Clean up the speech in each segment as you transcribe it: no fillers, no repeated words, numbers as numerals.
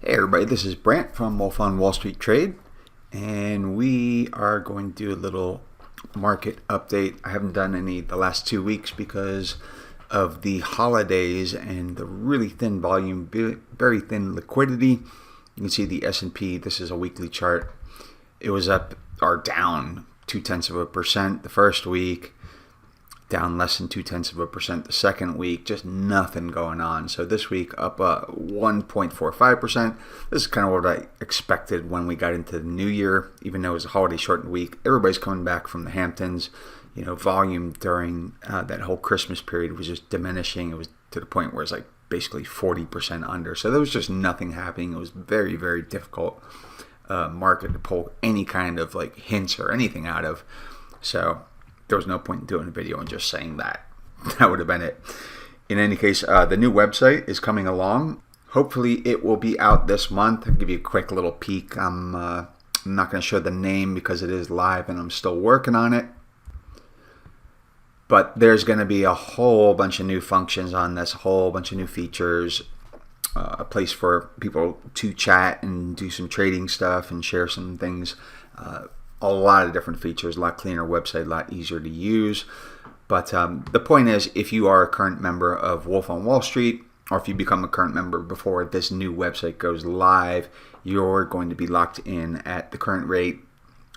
Hey everybody, this is Brant from Wolf on Wall Street Trade, and we are going to do a little market update. I haven't done any the last 2 weeks because of the holidays and the really thin volume, very thin liquidity. You can see the S&P, this is a weekly chart. It was up or down 0.2% the first week, down less than 0.2% the second week, just nothing going on. So this week up 1.45%. This is kind of what I expected when we got into the new year, even though it was a holiday shortened week. Everybody's coming back from the Hamptons. You know, volume during that whole Christmas period was just diminishing. It was to the point where it's like basically 40% under. So there was just nothing happening. It was very, very difficult market to pull any kind of like hints or anything out of. So there was no point in doing a video and just saying that. That would have been it. In any case, the new website is coming along. Hopefully it will be out this month. I'll give you a quick little peek. I'm not going to show the name because it is live and I'm still working on it. But there's going to be a whole bunch of new functions on this, a whole bunch of new features, a place for people to chat and do some trading stuff and share some things. A lot of different features, a lot cleaner website, a lot easier to use. But the point is, if you are a current member of Wolf on Wall Street, or if you become a current member before this new website goes live, you're going to be locked in at the current rate,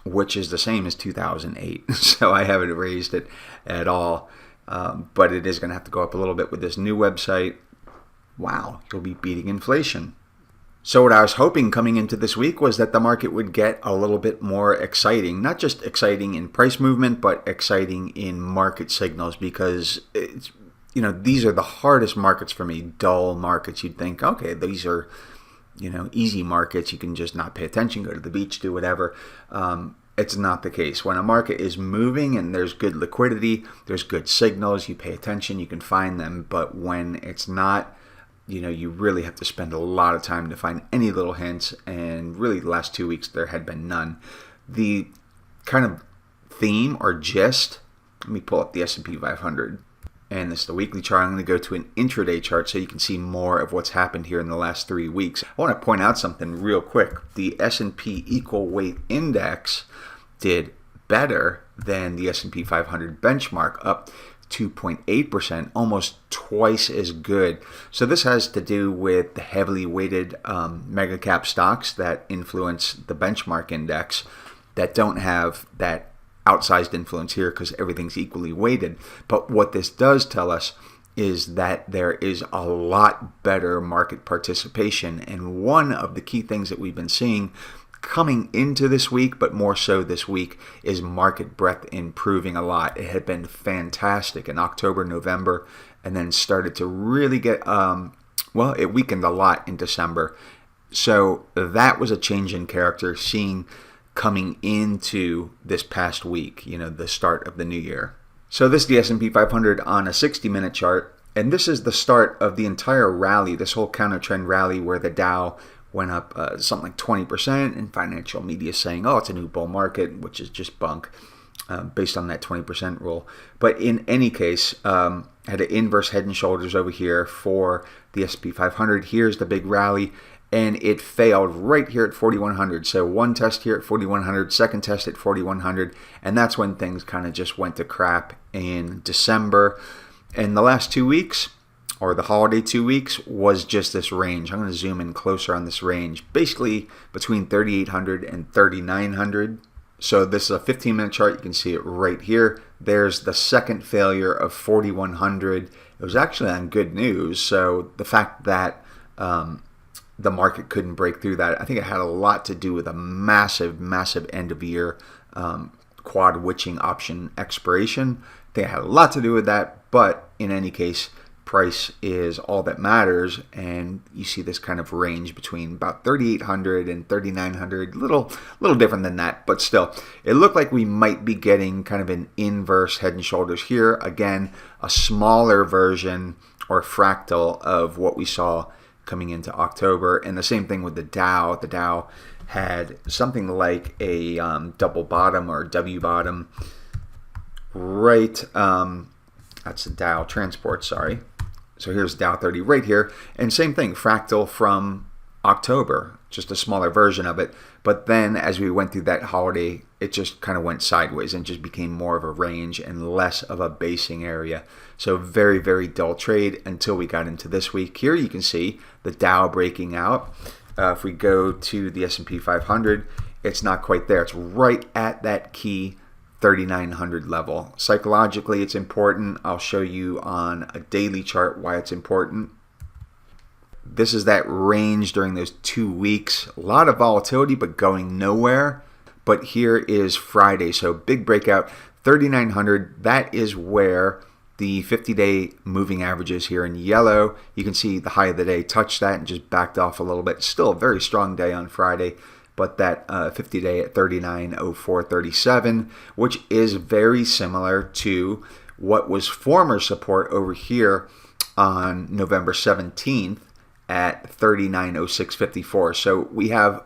which is the same as 2008. So I haven't raised it at all. But it is going to have to go up a little bit with this new website. Wow, you'll be beating inflation. So what I was hoping coming into this week was that the market would get a little bit more exciting, not just exciting in price movement, but exciting in market signals, because it's, you know, these are the hardest markets for me, dull markets. You'd think, okay, these are, you know, easy markets. You can just not pay attention, go to the beach, do whatever. It's not the case. When a market is moving and there's good liquidity, there's good signals, you pay attention, you can find them. But when it's not, you know, you really have to spend a lot of time to find any little hints, and really the last 2 weeks there had been none. The kind of theme or gist, let me pull up the S&P 500, and this is the weekly chart. I'm going to go to an intraday chart so you can see more of what's happened here in the last 3 weeks. I want to point out something real quick. The S&P Equal Weight Index did better than the S&P 500 benchmark, up 2.8%, almost twice as good. So this has to do with the heavily weighted mega cap stocks that influence the benchmark index that don't have that outsized influence here because everything's equally weighted. But what this does tell us is that there is a lot better market participation. And one of the key things that we've been seeing coming into this week, but more so this week, is market breadth improving a lot. It had been fantastic in October, November, and then started to really get, well, it weakened a lot in December. So that was a change in character seeing coming into this past week, you know, the start of the new year. So this is the S&P 500 on a 60-minute chart, and this is the start of the entire rally, this whole counter trend rally where the Dow went up something like 20%, and financial media saying, oh, it's a new bull market, which is just bunk based on that 20% rule. But in any case, had an inverse head and shoulders over here for the S&P 500. Here's the big rally, and it failed right here at 4,100. So one test here at 4,100, second test at 4,100, and that's when things kind of just went to crap in December. And the last 2 weeks, or the holiday 2 weeks, was just this range. I'm going to zoom in closer on this range, basically between 3,800 and 3,900. So this is a 15-minute chart. You can see it right here. There's the second failure of 4,100. It was actually on good news. So the fact that the market couldn't break through that, I think it had a lot to do with a massive, massive end-of-year quad witching option expiration. I think it had a lot to do with that, but in any case, price is all that matters, and you see this kind of range between about 3,800 and 3,900, little different than that, but still, it looked like we might be getting kind of an inverse head and shoulders here. Again, a smaller version or fractal of what we saw coming into October, and the same thing with the Dow. The Dow had something like a double bottom or W bottom, right? That's the Dow Transport, sorry. So here's Dow 30 right here, and same thing, fractal from October, just a smaller version of it. But then as we went through that holiday, it just kind of went sideways and just became more of a range and less of a basing area. So very, very dull trade until we got into this week. Here you can see the Dow breaking out. If we go to the S&P 500, it's not quite there. It's right at that key 3,900 level. Psychologically, it's important. I'll show you on a daily chart why it's important. This is that range during those 2 weeks. A lot of volatility, but going nowhere. But here is Friday. So big breakout, 3,900. That is where the 50-day moving averages here in yellow. You can see the high of the day touched that and just backed off a little bit. Still a very strong day on Friday. But that 50-day at 39.0437, which is very similar to what was former support over here on November 17th at 39.0654. So we have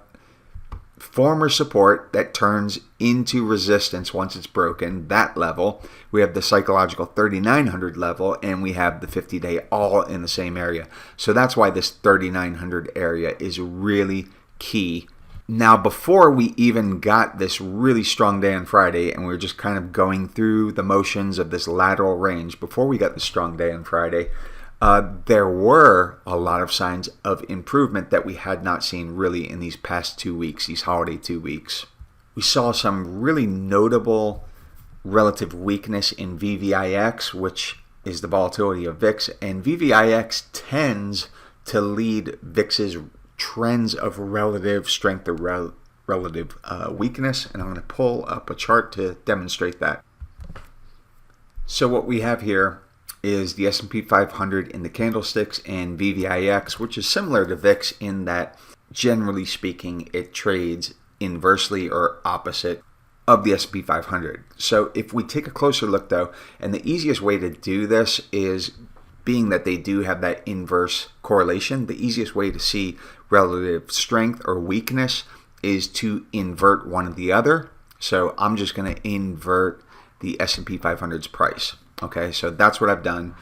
former support that turns into resistance once it's broken, that level. We have the psychological 3,900 level, and we have the 50-day all in the same area. So that's why this 3,900 area is really key. Now, before we even got this really strong day on Friday, and we were just kind of going through the motions of this lateral range, before we got the strong day on Friday, there were a lot of signs of improvement that we had not seen really in these past 2 weeks, these holiday 2 weeks. We saw some really notable relative weakness in VVIX, which is the volatility of VIX, and VVIX tends to lead VIX's trends of relative strength or relative weakness, and I'm going to pull up a chart to demonstrate that. So what we have here is the S&P 500 in the candlesticks and VVIX, which is similar to VIX in that, generally speaking, it trades inversely or opposite of the S&P 500. So if we take a closer look though, and the easiest way to do this is, being that they do have that inverse correlation, the easiest way to see relative strength or weakness is to invert one or the other. So I'm just going to invert the S&P 500's price. Okay, so that's what I've done.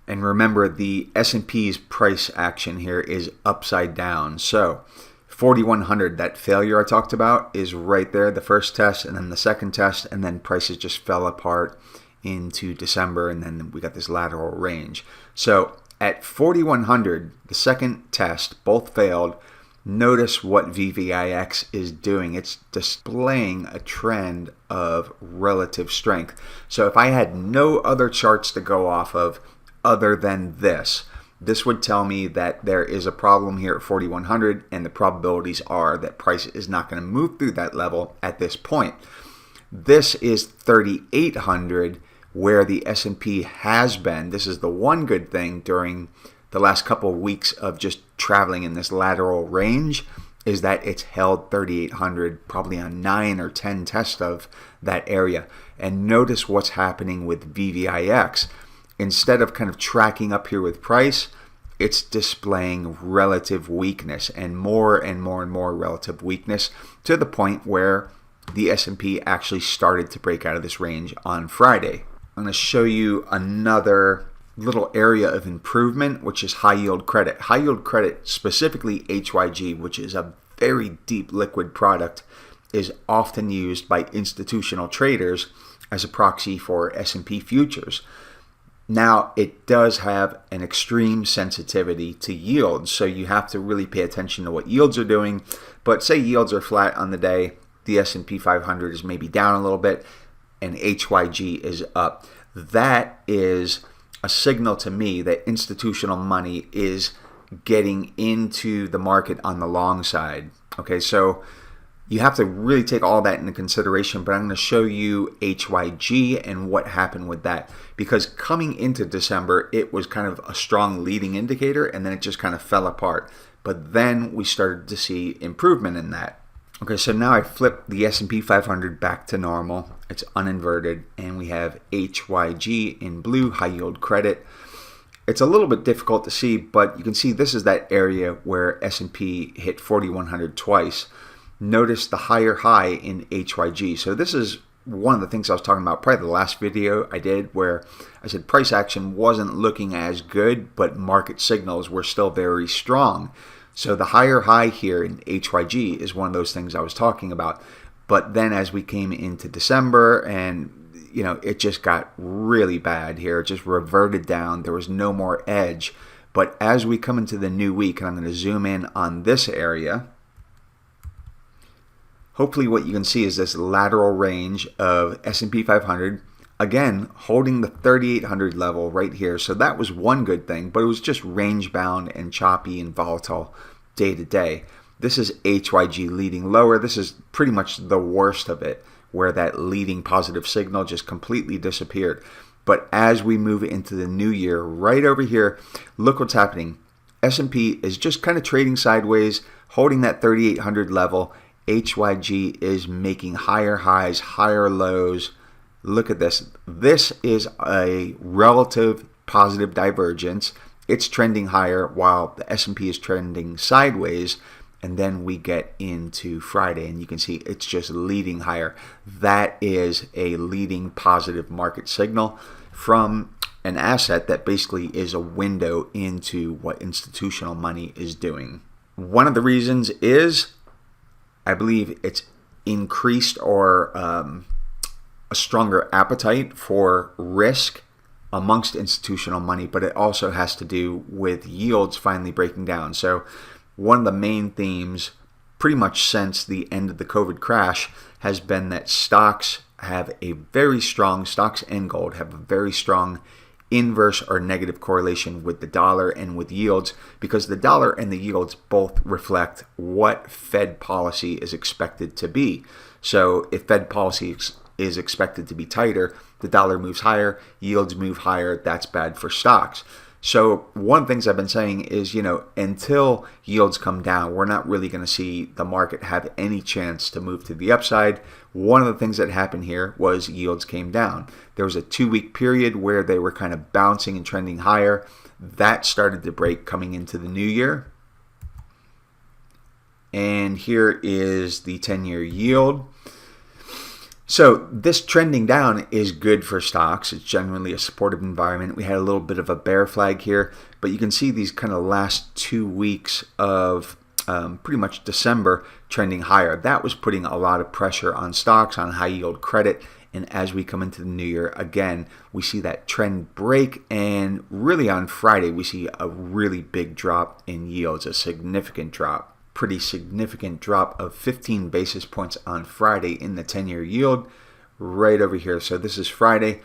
And remember, the S&P's price action here is upside down. So 4,100, that failure I talked about, is right there, the first test and then the second test, and then prices just fell apart into December, and then we got this lateral range. So at 4,100, the second test, both failed. Notice what VVIX is doing. It's displaying a trend of relative strength. So if I had no other charts to go off of other than this would tell me that there is a problem here at 4,100, and the probabilities are that price is not going to move through that level at this point. This is 3,800, where the S&P has been. This is the one good thing during the last couple of weeks of just traveling in this lateral range, is that it's held 3,800 probably on 9 or 10 tests of that area. And notice what's happening with VVIX. Instead of kind of tracking up here with price, it's displaying relative weakness and more and more and more relative weakness, to the point where the S&P actually started to break out of this range on Friday. I'm going to show you another little area of improvement, which is high yield credit. High yield credit, specifically HYG, which is a very deep liquid product, is often used by institutional traders as a proxy for S&P futures. Now, it does have an extreme sensitivity to yields, so you have to really pay attention to what yields are doing. But say yields are flat on the day, the S&P 500 is maybe down a little bit, and HYG is up. That is a signal to me that institutional money is getting into the market on the long side. Okay, so you have to really take all that into consideration, but I'm going to show you HYG and what happened with that, because coming into December, it was kind of a strong leading indicator, and then it just kind of fell apart. But then we started to see improvement in that. Okay, so now I flip the S&P 500 back to normal. It's uninverted, and we have HYG in blue, high yield credit. It's a little bit difficult to see, but you can see this is that area where S&P hit 4,100 twice. Notice the higher high in HYG. So this is one of the things I was talking about probably the last video I did, where I said price action wasn't looking as good, but market signals were still very strong. So the higher high here in HYG is one of those things I was talking about. But then as we came into December and it just got really bad here. It just reverted down. There was no more edge. But as we come into the new week, and I'm going to zoom in on this area, hopefully what you can see is this lateral range of S&P 500, again, holding the 3,800 level right here. So that was one good thing, but it was just range bound and choppy and volatile day to day. This is HYG leading lower. This is pretty much the worst of it, where that leading positive signal just completely disappeared. But as we move into the new year, right over here, look what's happening. S&P is just kind of trading sideways, holding that 3,800 level. HYG is making higher highs, higher lows. Look at this. This is a relative positive divergence. It's trending higher while the S&P is trending sideways. And then we get into Friday, and you can see it's just leading higher. That is a leading positive market signal from an asset that basically is a window into what institutional money is doing. One of the reasons is, I believe it's increased or a stronger appetite for risk amongst institutional money, but it also has to do with yields finally breaking down. So one of the main themes pretty much since the end of the COVID crash has been that stocks and gold have a very strong inverse or negative correlation with the dollar and with yields, because the dollar and the yields both reflect what Fed policy is expected to be. So if Fed policy is expected to be tighter, the dollar moves higher, yields move higher, that's bad for stocks. So one of the things I've been saying is, until yields come down, we're not really going to see the market have any chance to move to the upside. One of the things that happened here was yields came down. There was a 2-week period where they were kind of bouncing and trending higher. That started to break coming into the new year. And here is the 10-year yield. So this trending down is good for stocks. It's generally a supportive environment. We had a little bit of a bear flag here, but you can see these kind of last 2 weeks of pretty much December trending higher. That was putting a lot of pressure on stocks, on high yield credit. And as we come into the new year, again, we see that trend break. And really on Friday, we see a really big drop in yields, a significant drop. Pretty significant drop of 15 basis points on Friday in the 10-year yield right over here. So this is Friday.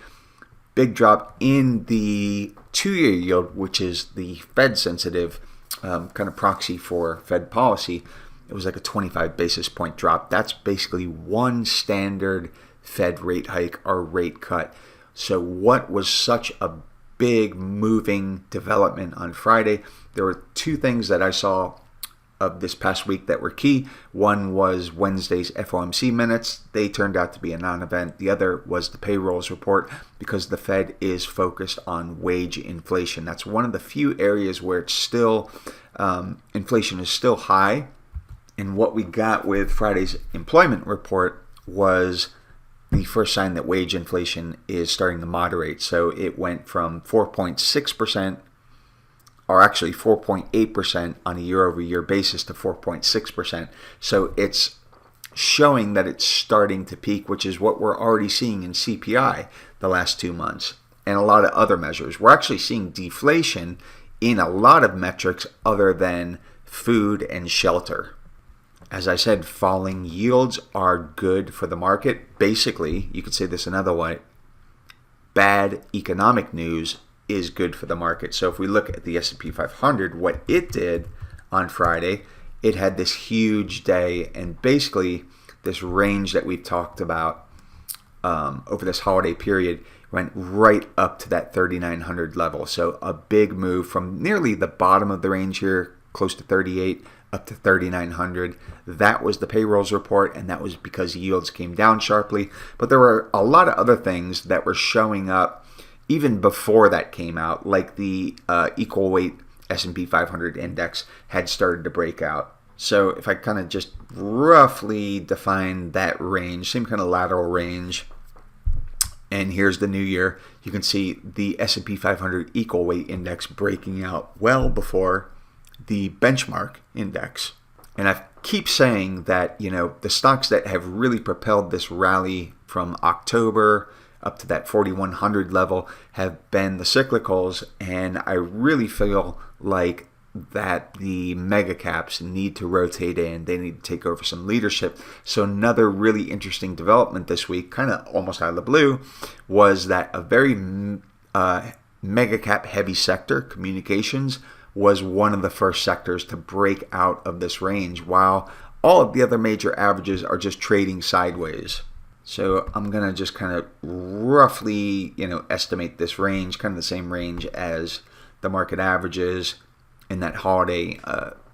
Big drop in the 2-year yield, which is the Fed sensitive kind of proxy for Fed policy. It was like a 25 basis point drop. That's basically one standard Fed rate hike or rate cut. So what was such a big moving development on Friday? There were two things that I saw of this past week that were key. One was Wednesday's FOMC minutes. They turned out to be a non-event. The other was the payrolls report, because the Fed is focused on wage inflation. That's one of the few areas where it's still inflation is still high. And what we got with Friday's employment report was the first sign that wage inflation is starting to moderate. So it went from 4.6%, or actually 4.8% on a year-over-year basis, to 4.6%. So it's showing that it's starting to peak, which is what we're already seeing in CPI the last 2 months and a lot of other measures. We're actually seeing deflation in a lot of metrics other than food and shelter. As I said, falling yields are good for the market. Basically, you could say this another way: bad economic news is good for the market. So if we look at the S&P 500, what it did on Friday, it had this huge day, and basically this range that we've talked about over this holiday period went right up to that 3,900 level. So a big move from nearly the bottom of the range here, close to 38, up to 3,900. That was the payrolls report, and that was because yields came down sharply. But there were a lot of other things that were showing up even before that came out, like the equal weight S&P 500 index had started to break out. So if I kind of just roughly define that range, same kind of lateral range, and here's the new year, you can see the S&P 500 equal weight index breaking out well before the benchmark index. And I keep saying that, the stocks that have really propelled this rally from October up to that 4,100 level have been the cyclicals. And I really feel like that the mega caps need to rotate in. They need to take over some leadership. So another really interesting development this week, kind of almost out of the blue, was that a very mega cap heavy sector, communications, was one of the first sectors to break out of this range, while all of the other major averages are just trading sideways. So I'm going to just kind of roughly, estimate this range, kind of the same range as the market averages in that holiday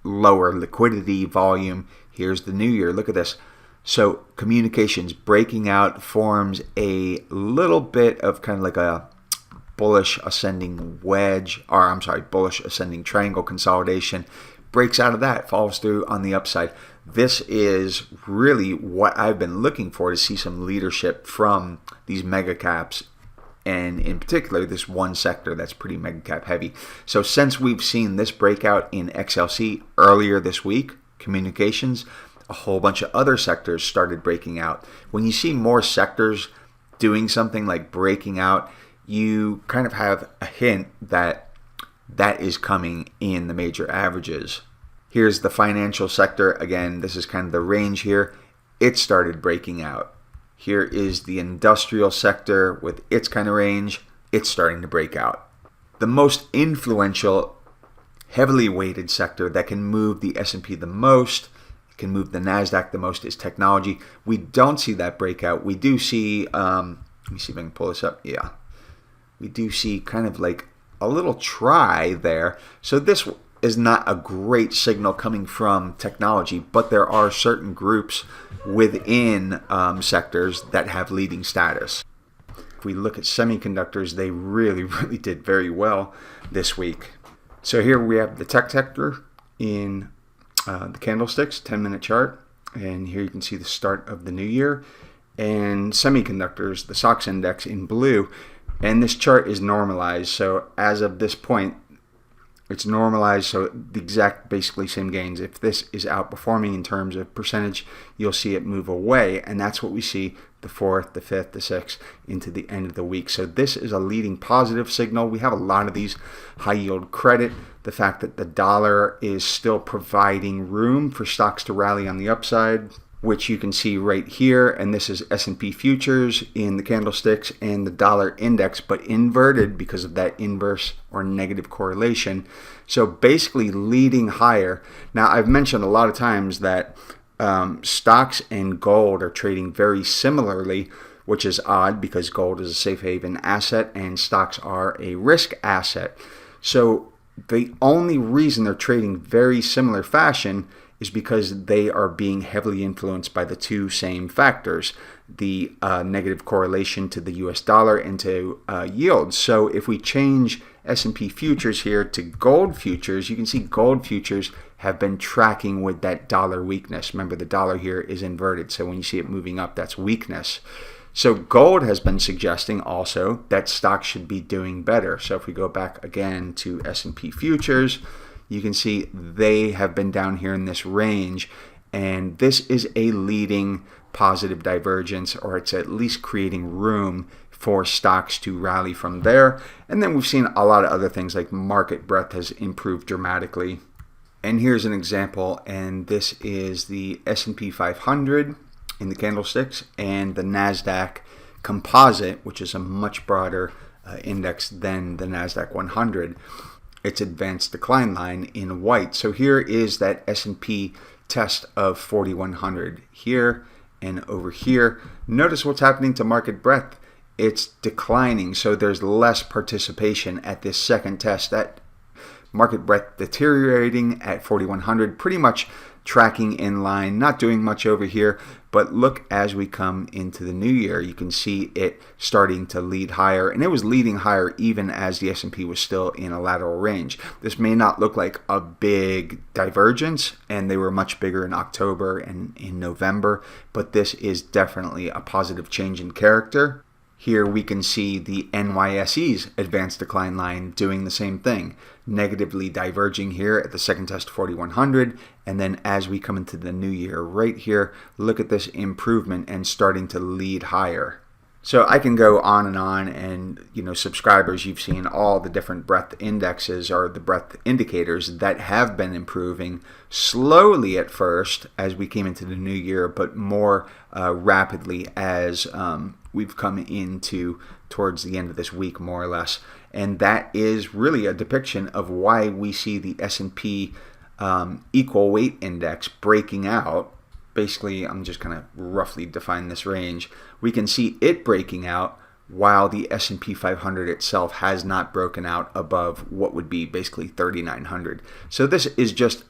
lower liquidity volume. Here's the new year. Look at this. So communications breaking out forms a little bit of kind of like a bullish ascending bullish ascending triangle consolidation, breaks out of that, follows through on the upside. This is really what I've been looking for, to see some leadership from these mega caps, and in particular this one sector that's pretty mega cap heavy. So since we've seen this breakout in XLC earlier this week, communications, a whole bunch of other sectors started breaking out. When you see more sectors doing something like breaking out, you kind of have a hint that that is coming in the major averages. Here's the financial sector. Again, this is kind of the range here. It started breaking out. Here is the industrial sector with its kind of range. It's starting to break out. The most influential, heavily weighted sector that can move the S&P the most, can move the NASDAQ the most, is technology. We don't see that breakout. We do see, let me see if I can pull this up. Yeah. We do see kind of like a little try there. So this is not a great signal coming from technology, but there are certain groups within sectors that have leading status. If we look at semiconductors, they really did very well this week. So here we have the tech sector in the candlesticks, 10-minute chart. And here you can see the start of the new year. And semiconductors, the SOX index in blue. And this chart is normalized, so as of this point, it's normalized, so the exact basically same gains. If this is outperforming in terms of percentage, you'll see it move away, and that's what we see the 4th, the 5th, the 6th into the end of the week. So this is a leading positive signal. We have a lot of these high yield credit. The fact that the dollar is still providing room for stocks to rally on the upside, which you can see right here, and this is S&P futures in the candlesticks and the dollar index, but inverted because of that inverse or negative correlation. So basically leading higher. Now, I've mentioned a lot of times that stocks and gold are trading very similarly, which is odd because gold is a safe haven asset and stocks are a risk asset. So the only reason they're trading very similar fashion is because they are being heavily influenced by the two same factors, the negative correlation to the US dollar and to yields. So if we change S&P futures here to gold futures, you can see gold futures have been tracking with that dollar weakness. Remember, the dollar here is inverted, so when you see it moving up, that's weakness. So gold has been suggesting also that stocks should be doing better. So if we go back again to S&P futures, you can see they have been down here in this range, and this is a leading positive divergence, or it's at least creating room for stocks to rally from there. And then we've seen a lot of other things, like market breadth has improved dramatically. And here's an example, and this is the S&P 500 in the candlesticks and the NASDAQ composite, which is a much broader index than the NASDAQ 100. Its advanced decline line in white. So here is that S&P test of 4,100 here and over here. Notice what's happening to market breadth. It's declining, so there's less participation at this second test. That market breadth deteriorating at 4,100, pretty much tracking in line, not doing much over here. But look, as we come into the new year, you can see it starting to lead higher, and it was leading higher even as the S&P was still in a lateral range. This may not look like a big divergence, and they were much bigger in October and in November, but this is definitely a positive change in character. Here we can see the NYSE's advanced decline line doing the same thing, negatively diverging here at the second test 4100, and then as we come into the new year right here, look at this improvement and starting to lead higher. So I can go on, and subscribers, you've seen all the different breadth indexes or the breadth indicators that have been improving slowly at first as we came into the new year, but more rapidly as we've come into towards the end of this week, more or less. And that is really a depiction of why we see the S&P equal weight index breaking out. Basically, I'm just going to roughly define this range. We can see it breaking out while the S&P 500 itself has not broken out above what would be basically 3,900. So this is just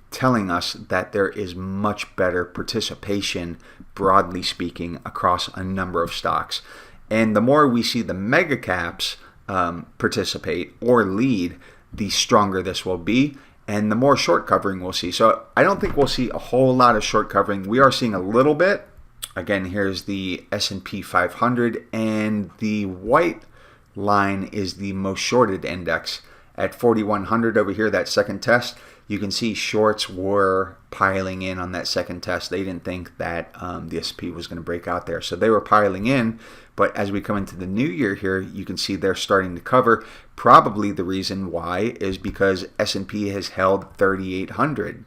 telling us that there is much better participation, broadly speaking, across a number of stocks. And the more we see the mega caps participate or lead, the stronger this will be, and the more short covering we'll see. So I don't think we'll see a whole lot of short covering. We are seeing a little bit. Again, here's the S&P 500, and the white line is the most shorted index at 4,100 over here, that second test. You can see shorts were piling in on that second test. They didn't think that the S&P was going to break out there. So they were piling in. But as we come into the new year here, you can see they're starting to cover. Probably the reason why is because S&P has held 3,800.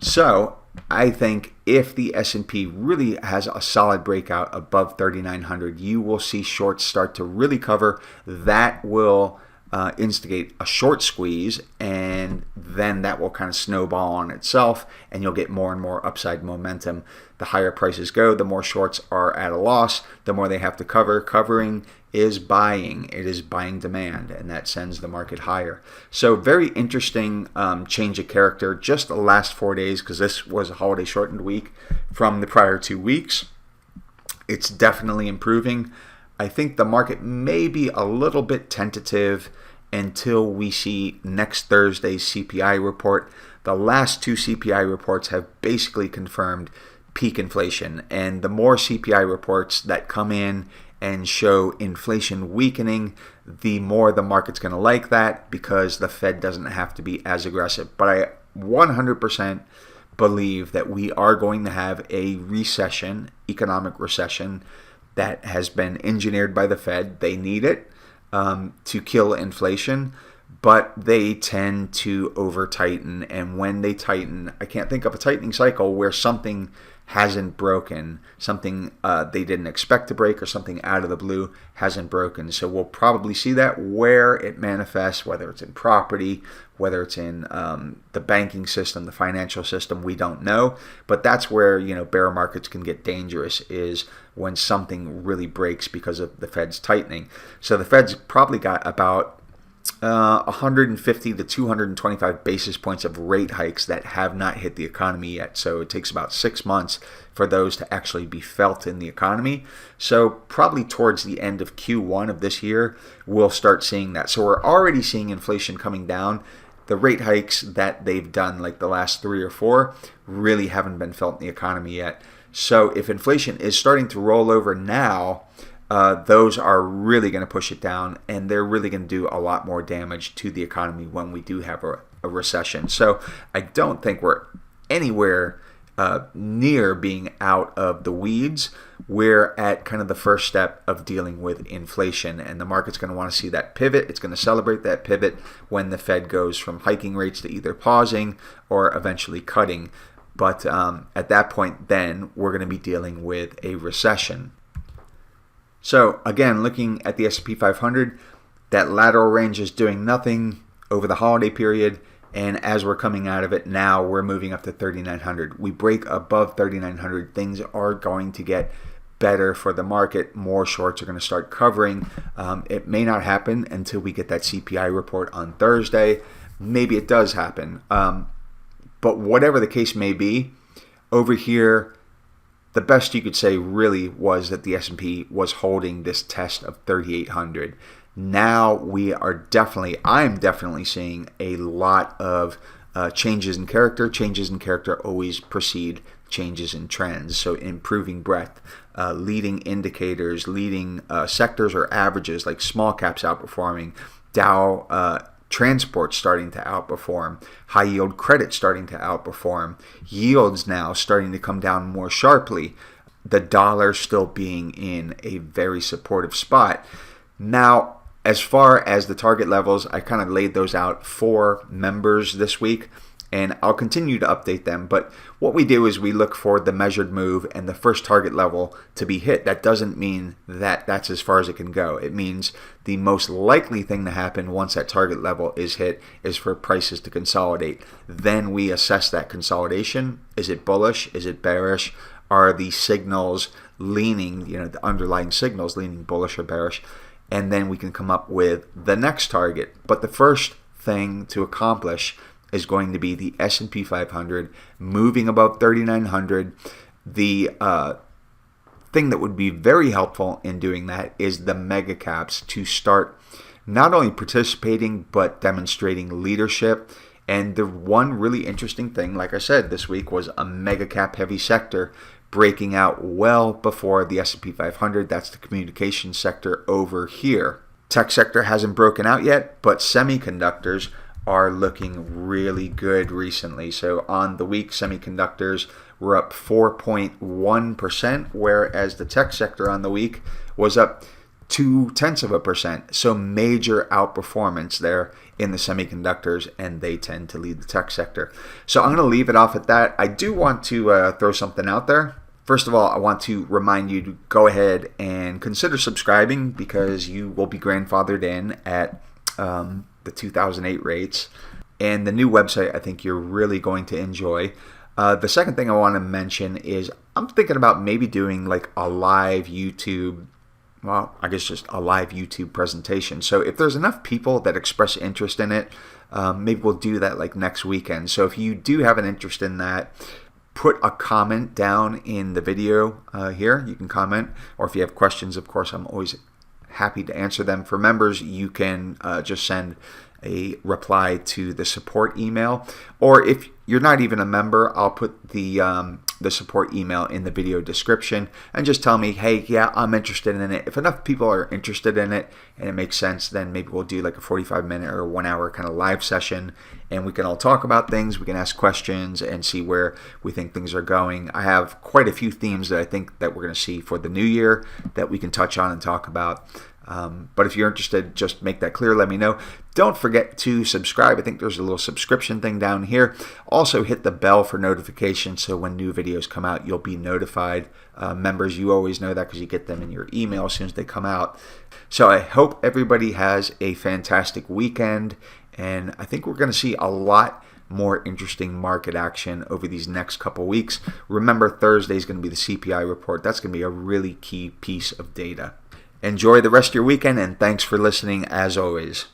So I think if the S&P really has a solid breakout above 3,900, you will see shorts start to really cover. That will instigate a short squeeze, and then that will kind of snowball on itself, and you'll get more and more upside momentum. The higher prices go, the more shorts are at a loss, the more they have to cover. Covering is buying. It is buying demand, and that sends the market higher. So very interesting change of character just the last 4 days, because this was a holiday shortened week from the prior 2 weeks. It's definitely improving. I think the market may be a little bit tentative until we see next Thursday's CPI report. The last 2 CPI reports have basically confirmed peak inflation, and the more CPI reports that come in and show inflation weakening, the more the market's going to like that, because the Fed doesn't have to be as aggressive. But I 100% believe that we are going to have a recession, economic recession, that has been engineered by the Fed. They need it to kill inflation, but they tend to over-tighten. And when they tighten, I can't think of a tightening cycle where something hasn't broken, something they didn't expect to break, or something out of the blue hasn't broken. So we'll probably see that where it manifests, whether it's in property, whether it's in the banking system, the financial system, we don't know. But that's where bear markets can get dangerous, is when something really breaks because of the Fed's tightening. So the Fed's probably got about 150 to 225 basis points of rate hikes that have not hit the economy yet. So it takes about 6 months for those to actually be felt in the economy. So probably towards the end of Q1 of this year, we'll start seeing that. So we're already seeing inflation coming down. The rate hikes that they've done, like the last 3 or 4, really haven't been felt in the economy yet. So if inflation is starting to roll over now, those are really going to push it down, and they're really going to do a lot more damage to the economy when we do have a recession. So I don't think we're anywhere near being out of the weeds. We're at kind of the first step of dealing with inflation, and the market's going to want to see that pivot. It's going to celebrate that pivot when the Fed goes from hiking rates to either pausing or eventually cutting. But at that point, then we're going to be dealing with a recession. So again, looking at the S&P 500, that lateral range is doing nothing over the holiday period. And as we're coming out of it now, we're moving up to 3,900. We break above 3,900, things are going to get better for the market. More shorts are going to start covering. It may not happen until we get that CPI report on Thursday. Maybe it does happen. But whatever the case may be, over here, the best you could say really was that the S&P was holding this test of 3,800. Now I'm definitely seeing a lot of changes in character. Changes in character always precede changes in trends. So improving breadth, leading indicators, leading sectors or averages like small caps outperforming, Dow transport starting to outperform, high yield credit starting to outperform, yields now starting to come down more sharply, the dollar still being in a very supportive spot. Now, as far as the target levels, I kind of laid those out for members this week, and I'll continue to update them. But what we do is we look for the measured move and the first target level to be hit. That doesn't mean that that's as far as it can go. It means the most likely thing to happen once that target level is hit is for prices to consolidate. Then we assess that consolidation. Is it bullish? Is it bearish? Are the signals leaning, the underlying signals leaning bullish or bearish? And then we can come up with the next target. But the first thing to accomplish is going to be the S&P 500 moving above 3,900. The thing that would be very helpful in doing that is the mega caps to start not only participating but demonstrating leadership. And the one really interesting thing, like I said, this week was a mega cap heavy sector breaking out well before the S&P 500. That's the communications sector over here. Tech sector hasn't broken out yet, but semiconductors are looking really good recently. So on the week, semiconductors were up 4.1%, whereas the tech sector on the week was up 0.2%. So major outperformance there in the semiconductors, and they tend to lead the tech sector. So I'm going to leave it off at that. I do want to throw something out there. First of all, I want to remind you to go ahead and consider subscribing because you will be grandfathered in at the 2008 rates. And the new website I think you're really going to enjoy. The second thing I want to mention is I'm thinking about maybe doing like a live YouTube, just a live YouTube presentation. So if there's enough people that express interest in it, maybe we'll do that like next weekend. So if you do have an interest in that, put a comment down in the video here. You can comment, or if you have questions, of course, I'm always happy to answer them. For members, you can just send a reply to the support email, or if you're not even a member, I'll put the support email in the video description and just tell me, hey, yeah, I'm interested in it. If enough people are interested in it and it makes sense, then maybe we'll do like a 45-minute or 1 hour kind of live session, and we can all talk about things. We can ask questions and see where we think things are going. I have quite a few themes that I think that we're going to see for the new year that we can touch on and talk about. But if you're interested, just make that clear. Let me know. Don't forget to subscribe. I think there's a little subscription thing down here. Also hit the bell for notifications so when new videos come out, you'll be notified. Members, you always know that because you get them in your email as soon as they come out. So I hope everybody has a fantastic weekend. And I think we're going to see a lot more interesting market action over these next couple weeks. Remember, Thursday is going to be the CPI report. That's going to be a really key piece of data. Enjoy the rest of your weekend, and thanks for listening as always.